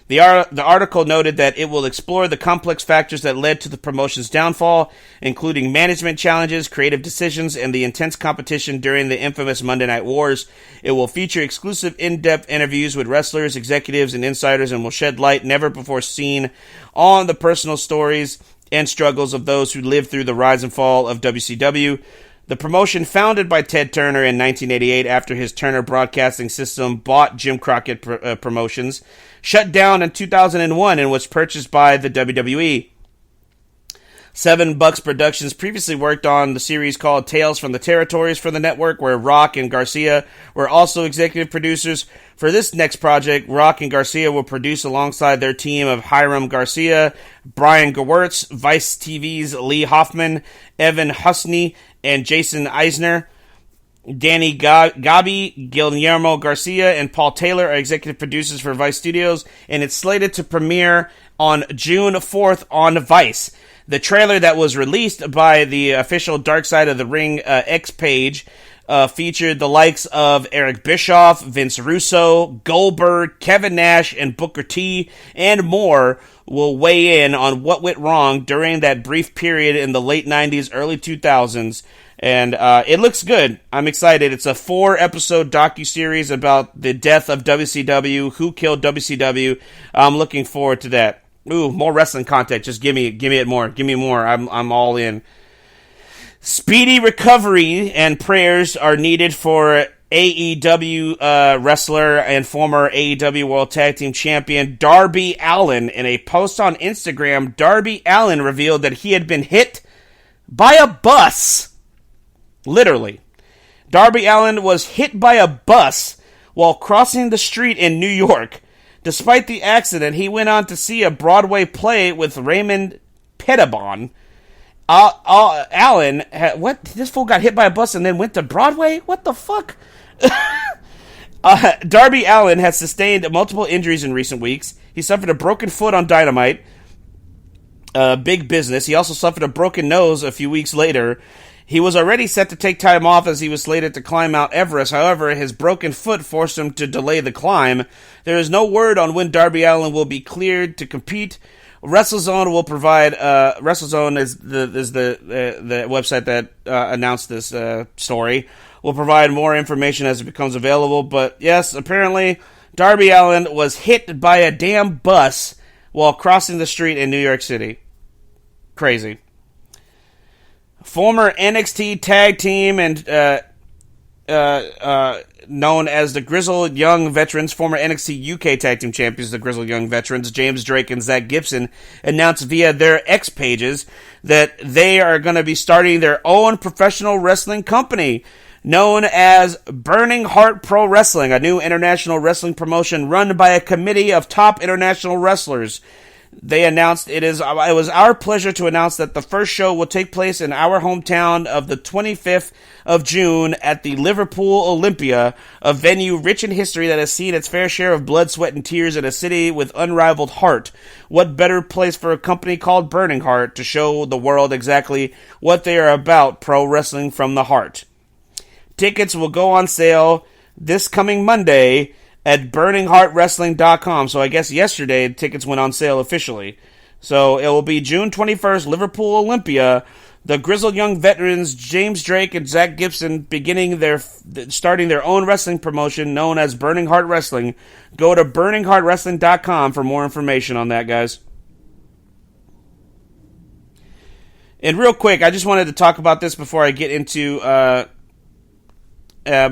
The article noted that it will explore the complex factors that led to the promotion's downfall, including management challenges, creative decisions, and the intense competition during the infamous Monday Night Wars. It will feature exclusive in-depth interviews with wrestlers, executives, and insiders, and will shed light never before seen on the personal stories and struggles of those who lived through the rise and fall of WCW. The promotion, founded by Ted Turner in 1988 after his Turner Broadcasting System bought Jim Crockett Promotions, shut down in 2001 and was purchased by the WWE. $7 Productions previously worked on the series called Tales from the Territories for the network, where Rock and Garcia were also executive producers. For this next project, Rock and Garcia will produce alongside their team of Hiram Garcia, Brian Gewirtz, Vice TV's Lee Hoffman, Evan Husney, and Jason Eisner. Danny Gabi, Guillermo Garcia, and Paul Taylor are executive producers for Vice Studios, and it's slated to premiere on June 4th on Vice. The trailer that was released by the official Dark Side of the Ring X page featured the likes of Eric Bischoff, Vince Russo, Goldberg, Kevin Nash, and Booker T, and more will weigh in on what went wrong during that brief period in the late 90s, early 2000s. And it looks good. I'm excited. It's a 4-episode docuseries about the death of WCW, who killed WCW. I'm looking forward to that. Ooh, more wrestling content. Just give me it more. Give me more. I'm all in. Speedy recovery and prayers are needed for AEW wrestler and former AEW World Tag Team Champion Darby Allin. In a post on Instagram, Darby Allin revealed that he had been hit by a bus. Literally. Darby Allin was hit by a bus while crossing the street in New York. Despite the accident, he went on to see a Broadway play with Raymond Pettibon. Allin, what? This fool got hit by a bus and then went to Broadway? What the fuck? Darby Allin has sustained multiple injuries in recent weeks. He suffered a broken foot on Dynamite. Big business. He also suffered a broken nose a few weeks later. He was already set to take time off as he was slated to climb Mount Everest. However, his broken foot forced him to delay the climb. There is no word on when Darby Allin will be cleared to compete. WrestleZone will provide. WrestleZone is the website that announced this story. Will provide more information as it becomes available. But yes, apparently Darby Allin was hit by a damn bus while crossing the street in New York City. Crazy. Former NXT Tag Team and known as the Grizzled Young Veterans, former NXT UK Tag Team Champions, the Grizzled Young Veterans, James Drake and Zach Gibson, announced via their X pages that they are going to be starting their own professional wrestling company known as Burning Heart Pro Wrestling, a new international wrestling promotion run by a committee of top international wrestlers. They announced it was our pleasure to announce that the first show will take place in our hometown of the 25th of June at the Liverpool Olympia, a venue rich in history that has seen its fair share of blood, sweat, and tears in a city with unrivaled heart. What better place for a company called Burning Heart to show the world exactly what they are about, pro wrestling from the heart. Tickets will go on sale this coming Monday at burningheartwrestling.com. So I guess yesterday tickets went on sale officially. So it will be June 21st, Liverpool Olympia. The Grizzled Young Veterans, James Drake and Zach Gibson, starting their own wrestling promotion known as Burning Heart Wrestling. Go to burningheartwrestling.com for more information on that, guys. And real quick, I just wanted to talk about this before I get into the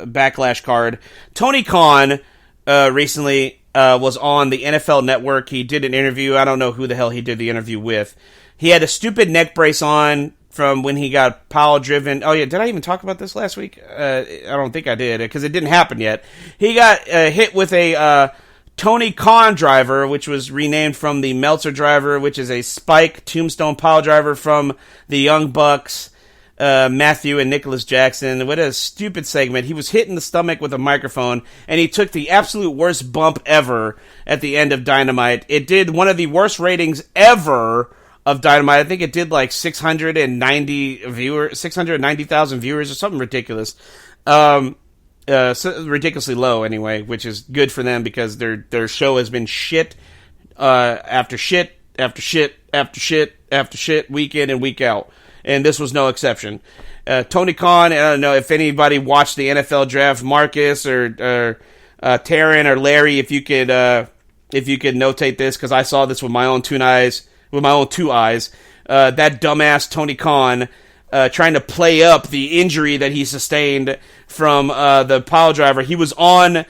Backlash card. Tony Khan recently was on the NFL Network. He did an interview. I don't know who the hell he did the interview with. He had a stupid neck brace on from when he got pile-driven. Oh, yeah, did I even talk about this last week? I don't think I did, because it didn't happen yet. He got hit with a Tony Khan driver, which was renamed from the Meltzer driver, which is a spike tombstone pile driver from the Young Bucks. Matthew and Nicholas Jackson. What a stupid segment. He was hit in the stomach with a microphone, and he took the absolute worst bump ever at the end of Dynamite. It did one of the worst ratings ever of Dynamite. I think it did like 690,000 viewers or something ridiculous. So ridiculously low anyway, which is good for them because their show has been shit after shit after shit after shit after shit, week in and week out. And this was no exception. Tony Khan, I don't know if anybody watched the NFL draft, Marcus or Taryn or Larry, if you could notate this, because I saw this with my own two eyes. That dumbass Tony Khan trying to play up the injury that he sustained from the pile driver. He was on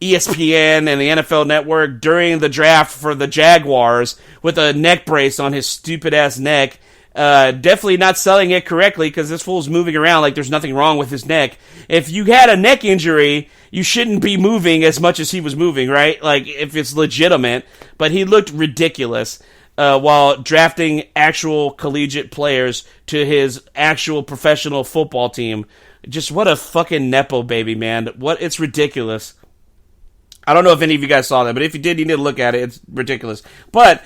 ESPN and the NFL Network during the draft for the Jaguars with a neck brace on his stupid ass neck. Definitely not selling it correctly because this fool's moving around like there's nothing wrong with his neck. If you had a neck injury, you shouldn't be moving as much as he was moving, right? Like, if it's legitimate. But he looked ridiculous while drafting actual collegiate players to his actual professional football team. Just what a fucking Nepo baby, man. It's ridiculous. I don't know if any of you guys saw that, but if you did, you need to look at it. It's ridiculous. But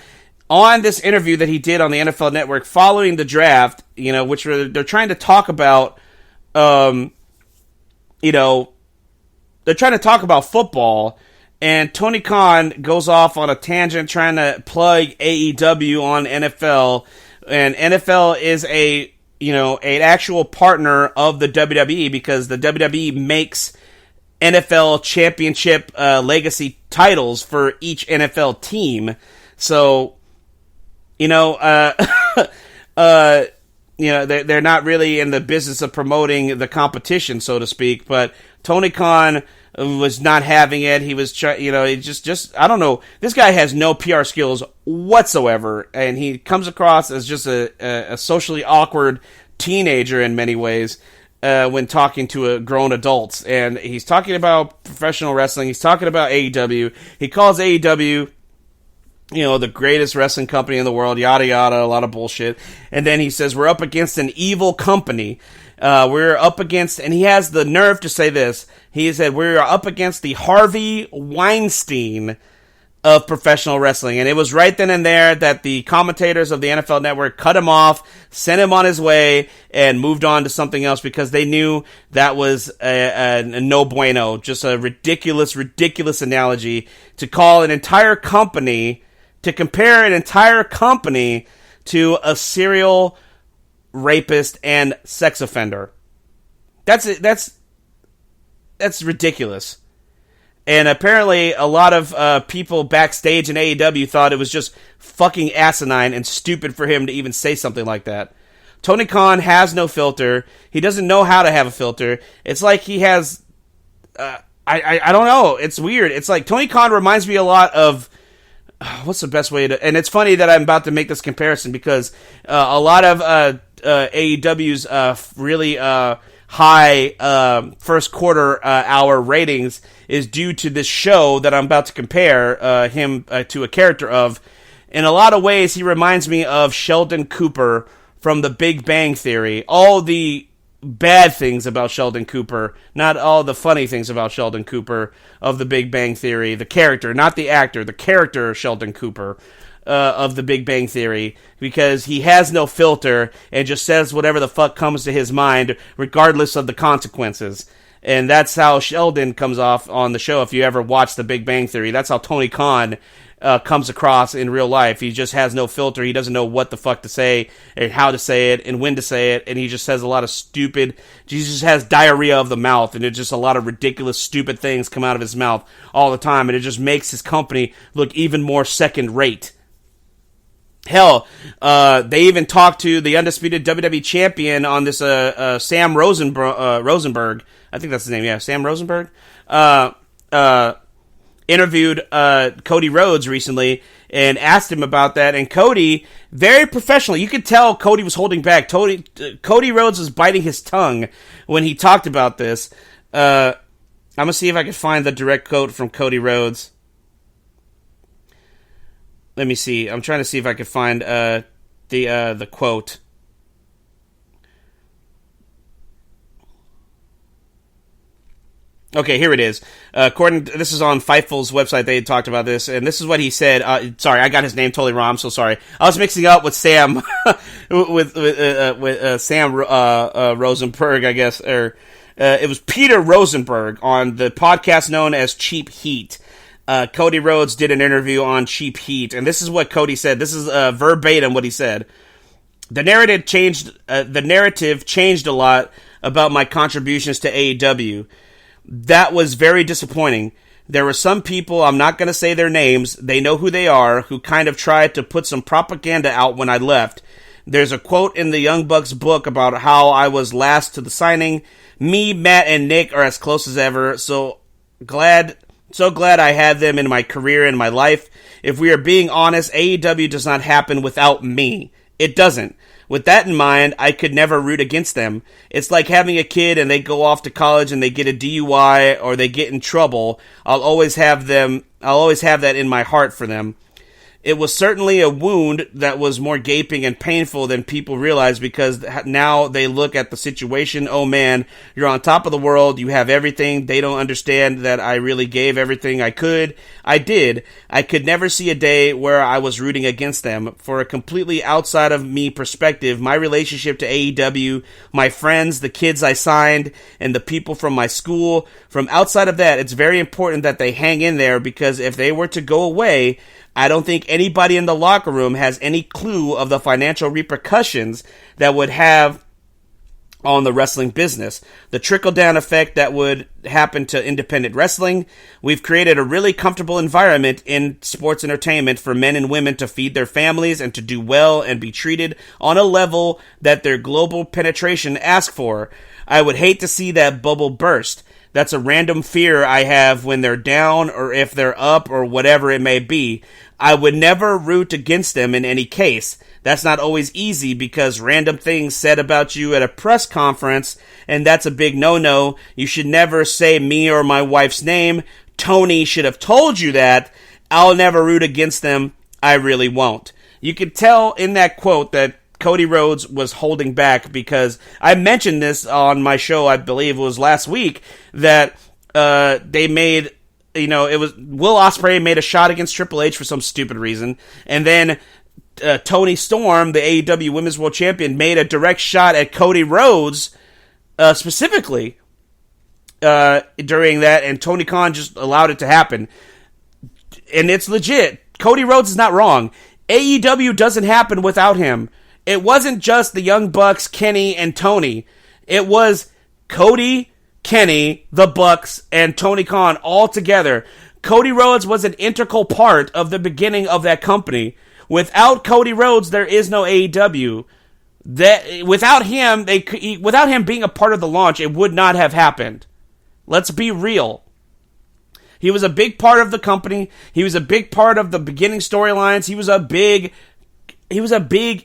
on this interview that he did on the NFL Network following the draft, which they're trying to talk about, they're trying to talk about football, and Tony Khan goes off on a tangent trying to plug AEW on NFL, and NFL is an actual partner of the WWE because the WWE makes NFL championship legacy titles for each NFL team. So, they're not really in the business of promoting the competition, so to speak. But Tony Khan was not having it. He was he just I don't know. This guy has no PR skills whatsoever, and he comes across as just a socially awkward teenager in many ways when talking to grown adults. And he's talking about professional wrestling. He's talking about AEW. He calls AEW the greatest wrestling company in the world, yada yada, a lot of bullshit. And then he says, we're up against an evil company. We're up against, and he has the nerve to say this. He said, we're up against the Harvey Weinstein of professional wrestling. And it was right then and there that the commentators of the NFL Network cut him off, sent him on his way, and moved on to something else because they knew that was a no bueno. Just a ridiculous analogy to call an entire company, to compare an entire company to a serial rapist and sex offender. That's ridiculous. And apparently a lot of people backstage in AEW thought it was just fucking asinine and stupid for him to even say something like that. Tony Khan has no filter. He doesn't know how to have a filter. It's like he has... I don't know. It's weird. It's like Tony Khan reminds me a lot of... what's the best way to... And it's funny that I'm about to make this comparison because a lot of AEW's really high first quarter hour ratings is due to this show that I'm about to compare him to a character of. In a lot of ways, he reminds me of Sheldon Cooper from The Big Bang Theory. All the bad things about Sheldon Cooper, not all the funny things about Sheldon Cooper of The Big Bang Theory. The character, not the actor, the character Sheldon Cooper of The Big Bang Theory, because he has no filter and just says whatever the fuck comes to his mind, regardless of the consequences. And that's how Sheldon comes off on the show. If you ever watch The Big Bang Theory, that's how Tony Khan comes across in real life. He just has no filter. He doesn't know what the fuck to say and how to say it and when to say it. And he just says a lot of stupid, he just has diarrhea of the mouth, and it's just a lot of ridiculous, stupid things come out of his mouth all the time. And it just makes his company look even more second rate. Hell, they even talked to the undisputed WWE champion on this Sam Rosenberg. I think that's his name, yeah, Sam Rosenberg. Interviewed Cody Rhodes recently and asked him about that. And Cody, very professional. You could tell Cody was holding back. Cody Rhodes was biting his tongue when he talked about this. I'm going to see if I can find the direct quote from Cody Rhodes. Let me see. I'm trying to see if I can find the quote. Okay, here it is. This is on Fightful's website. They had talked about this, and this is what he said. Sorry, I got his name totally wrong. I'm so sorry. I was mixing up with Sam, with Sam Rosenberg, I guess, or it was Peter Rosenberg on the podcast known as Cheap Heat. Cody Rhodes did an interview on Cheap Heat, and this is what Cody said. This is verbatim what he said. The narrative changed a lot about my contributions to AEW. That was very disappointing. There were some people, I'm not going to say their names, they know who they are, who kind of tried to put some propaganda out when I left. There's a quote in the Young Bucks book about how I was last to the signing. Me, Matt, and Nick are as close as ever, so glad I had them in my career and my life. If we are being honest, AEW does not happen without me. It doesn't. With that in mind, I could never root against them. It's like having a kid and they go off to college and they get a DUI or they get in trouble. I'll always have that in my heart for them. It was certainly a wound that was more gaping and painful than people realize, because now they look at the situation. Oh man, you're on top of the world. You have everything. They don't understand that I really gave everything I could. I did. I could never see a day where I was rooting against them. For a completely outside of me perspective, my relationship to AEW, my friends, the kids I signed, and the people from my school, from outside of that, it's very important that they hang in there, because if they were to go away, I don't think anybody in the locker room has any clue of the financial repercussions that would have on the wrestling business. The trickle-down effect that would happen to independent wrestling. We've created a really comfortable environment in sports entertainment for men and women to feed their families and to do well and be treated on a level that their global penetration asks for. I would hate to see that bubble burst. That's a random fear I have when they're down or if they're up or whatever it may be. I would never root against them in any case. That's not always easy because random things said about you at a press conference, and that's a big no-no. You should never say me or my wife's name. Tony should have told you that. I'll never root against them. I really won't. You could tell in that quote that Cody Rhodes was holding back because I mentioned this on my show, I believe it was last week, that they made, it was Will Ospreay made a shot against Triple H for some stupid reason, and then Toni Storm, the AEW Women's World Champion, made a direct shot at Cody Rhodes specifically during that, and Tony Khan just allowed it to happen. And it's legit. Cody Rhodes is not wrong. AEW doesn't happen without him. It wasn't just the Young Bucks, Kenny, and Tony. It was Cody, Kenny, the Bucks, and Tony Khan all together. Cody Rhodes was an integral part of the beginning of that company. Without Cody Rhodes, there is no AEW. Without him being a part of the launch, it would not have happened. Let's be real. He was a big part of the company. He was a big part of the beginning storylines. He was a big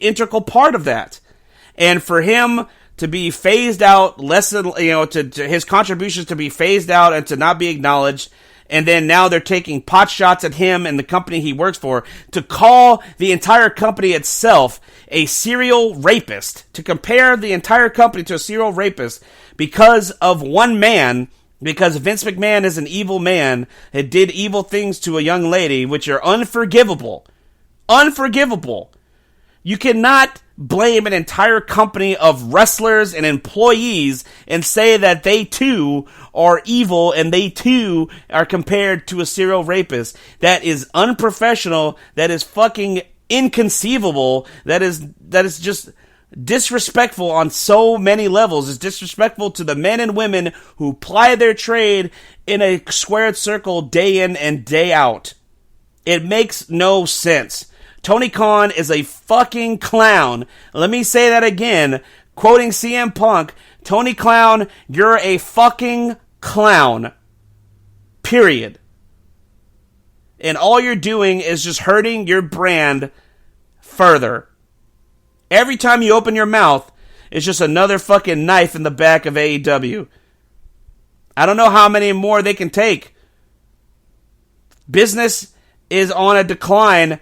integral part of that. And for him to be phased out, to his contributions to be phased out and to not be acknowledged, and then now they're taking pot shots at him and the company he works for, to call the entire company itself a serial rapist, to compare the entire company to a serial rapist because of one man, because Vince McMahon is an evil man that did evil things to a young lady, which are unforgivable. Unforgivable. You cannot blame an entire company of wrestlers and employees and say that they too are evil and they too are compared to a serial rapist. That is unprofessional. That is fucking inconceivable. That is just disrespectful on so many levels. It's disrespectful to the men and women who ply their trade in a squared circle day in and day out. It makes no sense. Tony Khan is a fucking clown. Let me say that again. Quoting CM Punk, Tony Clown, you're a fucking clown. Period. And all you're doing is just hurting your brand further. Every time you open your mouth, it's just another fucking knife in the back of AEW. I don't know how many more they can take. Business is on a decline.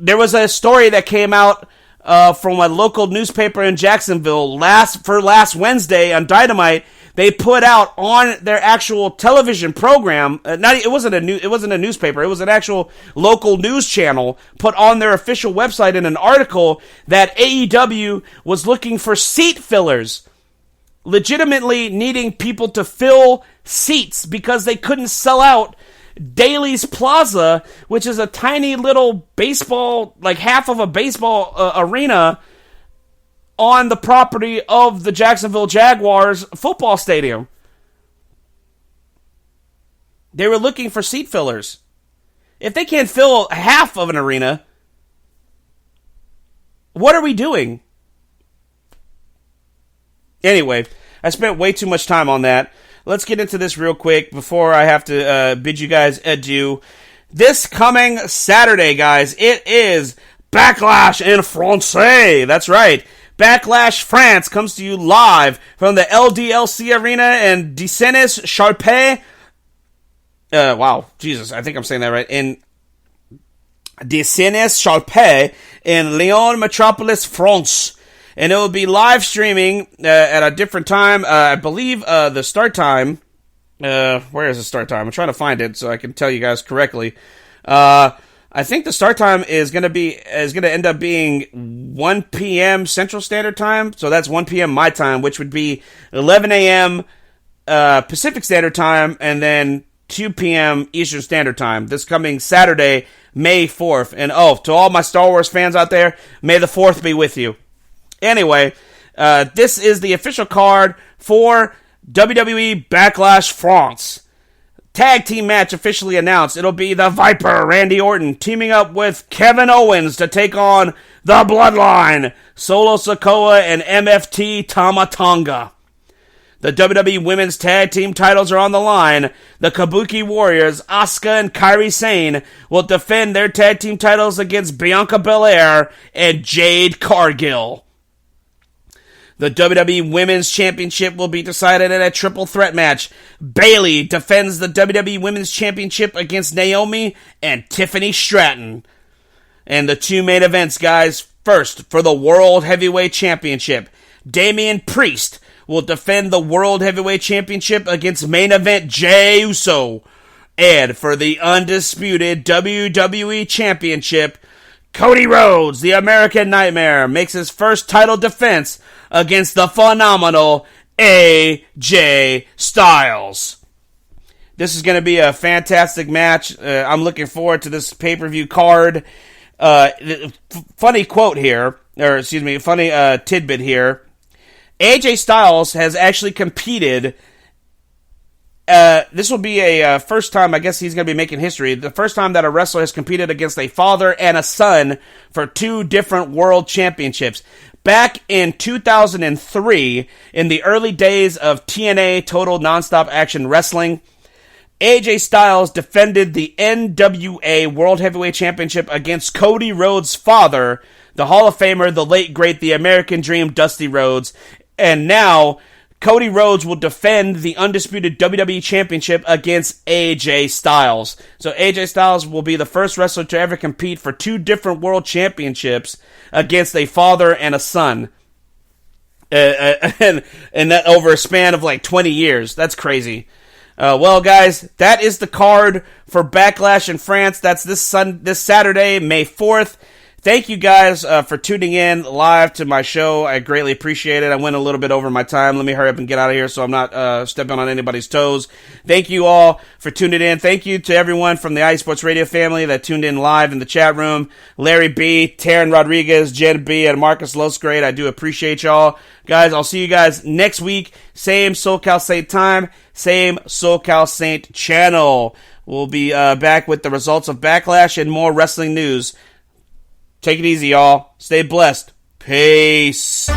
There was a story that came out from a local newspaper in Jacksonville last Wednesday on Dynamite. They put out on their actual television program. It wasn't a newspaper. It was an actual local news channel. Put on their official website in an article that AEW was looking for seat fillers, legitimately needing people to fill seats because they couldn't sell out Daly's Plaza, which is a tiny little baseball, like half of a baseball arena on the property of the Jacksonville Jaguars football stadium. They were looking for seat fillers. If they can't fill half of an arena, what are we doing? Anyway, I spent way too much time on that. Let's get into this real quick before I have to bid you guys adieu. This coming Saturday, guys, it is Backlash in Francais. That's right. Backlash France comes to you live from the LDLC Arena in Decennes-Charpey. Wow, Jesus, I think I'm saying that right. In Decennes-Charpey in Lyon Metropolis, France. And it will be live streaming at a different time. I believe the start time. Where is the start time? I'm trying to find it so I can tell you guys correctly. I think the start time is going to end up being 1 p.m. Central Standard Time. So that's 1 p.m. my time, which would be 11 a.m. Pacific Standard Time, and then 2 p.m. Eastern Standard Time. This coming Saturday, May 4th. And to all my Star Wars fans out there, may the 4th be with you. Anyway, This is the official card for WWE Backlash France. Tag team match officially announced. It'll be the Viper, Randy Orton, teaming up with Kevin Owens to take on the Bloodline, Solo Sikoa and MFT Tama Tonga. The WWE Women's Tag Team titles are on the line. The Kabuki Warriors, Asuka and Kairi Sane, will defend their tag team titles against Bianca Belair and Jade Cargill. The WWE Women's Championship will be decided in a triple threat match. Bayley defends the WWE Women's Championship against Naomi and Tiffany Stratton. And the two main events, guys. First, for the World Heavyweight Championship, Damian Priest will defend the World Heavyweight Championship against main event Jey Uso. And for the undisputed WWE Championship, Cody Rhodes, the American Nightmare, makes his first title defense against the phenomenal AJ Styles. This is going to be a fantastic match. I'm looking forward to this pay-per-view card. Funny quote here, funny tidbit here. AJ Styles has actually competed. This will be a first time, I guess he's going to be making history. The first time that a wrestler has competed against a father and a son for two different world championships. Back in 2003, in the early days of TNA, Total Nonstop Action Wrestling, AJ Styles defended the NWA World Heavyweight Championship against Cody Rhodes' father, the Hall of Famer, the late great, the American Dream, Dusty Rhodes. And now, Cody Rhodes will defend the undisputed WWE Championship against AJ Styles. So AJ Styles will be the first wrestler to ever compete for two different world championships against a father and a son. And that over a span of like 20 years. That's crazy. Well, guys, that is the card for Backlash in France. That's this Saturday, May 4th. Thank you guys for tuning in live to my show. I greatly appreciate it. I went a little bit over my time. Let me hurry up and get out of here so I'm not stepping on anybody's toes. Thank you all for tuning in. Thank you to everyone from the iSports Radio family that tuned in live in the chat room. Larry B, Taryn Rodriguez, Jen B, and Marcus Losgrade. I do appreciate y'all. Guys, I'll see you guys next week. Same SoCal Saint time, same SoCal Saint channel. We'll be back with the results of Backlash and more wrestling news. Take it easy, y'all. Stay blessed. Peace.